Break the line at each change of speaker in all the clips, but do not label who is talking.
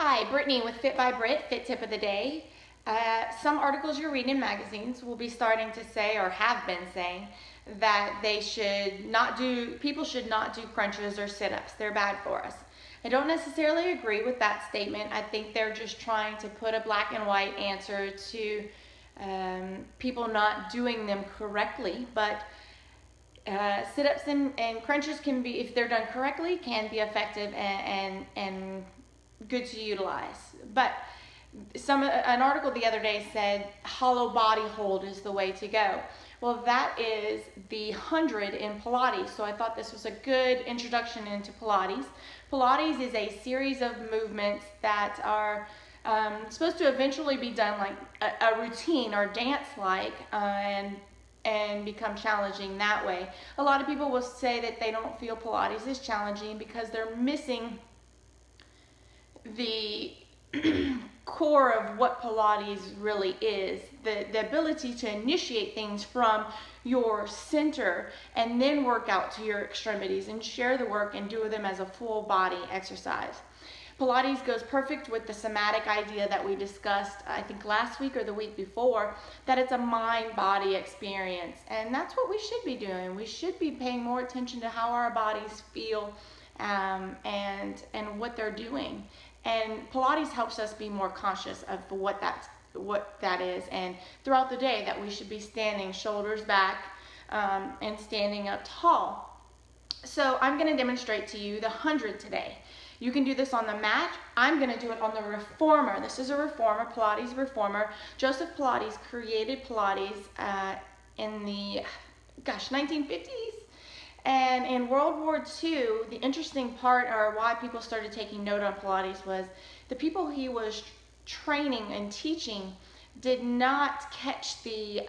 Hi, Brittany with Fit by Brit, Fit Tip of the Day. Some articles you're reading in magazines will be starting to say, or have been saying, that people should not do crunches or sit-ups. They're bad for us. I don't necessarily agree with that statement. I think they're just trying to put a black and white answer to people not doing them correctly. But sit-ups and crunches can be, if they're done correctly, can be effective and good to utilize. But an article the other day said hollow body hold is the way to go. Well, that is the 100 in Pilates, so I thought this was a good introduction into Pilates. Pilates is a series of movements that are supposed to eventually be done like a routine or dance-like and become challenging that way. A lot of people will say that they don't feel Pilates is challenging because they're missing the core of what Pilates really is, the ability to initiate things from your center and then work out to your extremities and share the work and do them as a full body exercise. Pilates goes perfect with the somatic idea that we discussed, I think last week or the week before, that it's a mind-body experience, and that's what we should be doing. We should be paying more attention to how our bodies feel and what they're doing. And Pilates helps us be more conscious of what that is, and throughout the day that we should be standing shoulders back and standing up tall. So I'm going to demonstrate to you the 100 today. You can do this on the mat. I'm going to do it on the reformer. This is a reformer, Pilates reformer. Joseph Pilates created Pilates in the 1950s. And in World War II, the interesting part, or why people started taking note on Pilates, was the people he was training and teaching did not catch the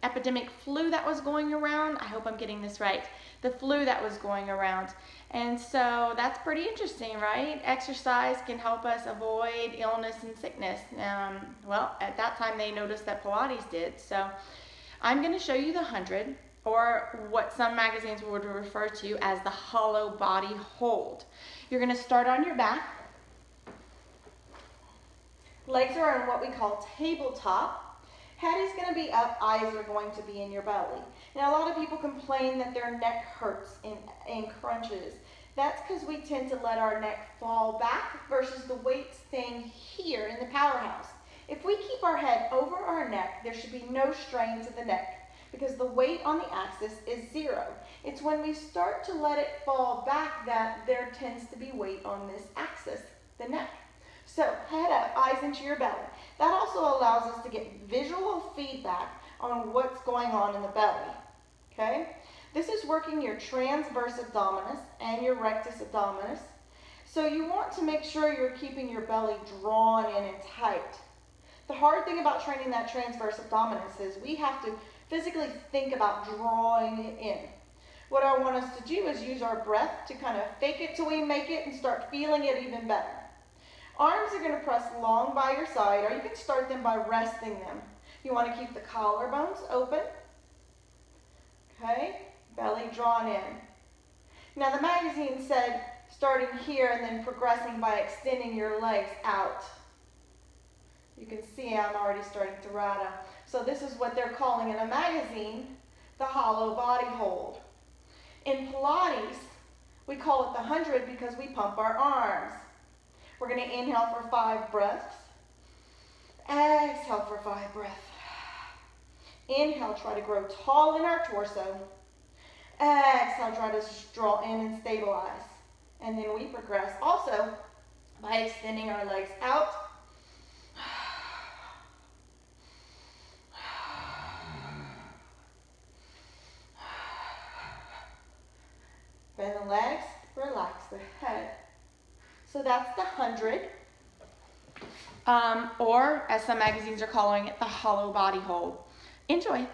epidemic flu that was going around. I hope I'm getting this right. The flu that was going around. And so that's pretty interesting, right? Exercise can help us avoid illness and sickness. Well, at that time they noticed that Pilates did. So I'm going to show you the 100. Or what some magazines would refer to as the hollow body hold. You're going to start on your back. Legs are on what we call tabletop. Head is going to be up, eyes are going to be in your belly. Now, a lot of people complain that their neck hurts in crunches. That's because we tend to let our neck fall back versus the weight staying here in the powerhouse. If we keep our head over our neck, there should be no strain to the neck, because the weight on the axis is 0. It's when we start to let it fall back that there tends to be weight on this axis, the neck. So head up, eyes into your belly. That also allows us to get visual feedback on what's going on in the belly. Okay? This is working your transverse abdominis and your rectus abdominis. So you want to make sure you're keeping your belly drawn in and tight. The hard thing about training that transverse abdominis is we have to physically think about drawing it in. What I want us to do is use our breath to kind of fake it till we make it and start feeling it even better. Arms are going to press long by your side, or you can start them by resting them. You want to keep the collarbones open. Okay, belly drawn in. Now the magazine said starting here and then progressing by extending your legs out. You can see I'm already starting to rattle. So this is what they're calling in a magazine the hollow body hold. In Pilates, we call it the 100 because we pump our arms. We're going to inhale for 5 breaths. Exhale for 5 breaths. Inhale, try to grow tall in our torso. Exhale, try to draw in and stabilize. And then we progress also by extending our legs out. Bend the legs, relax the head. So that's the 100, or as some magazines are calling it, the hollow body hold. Enjoy.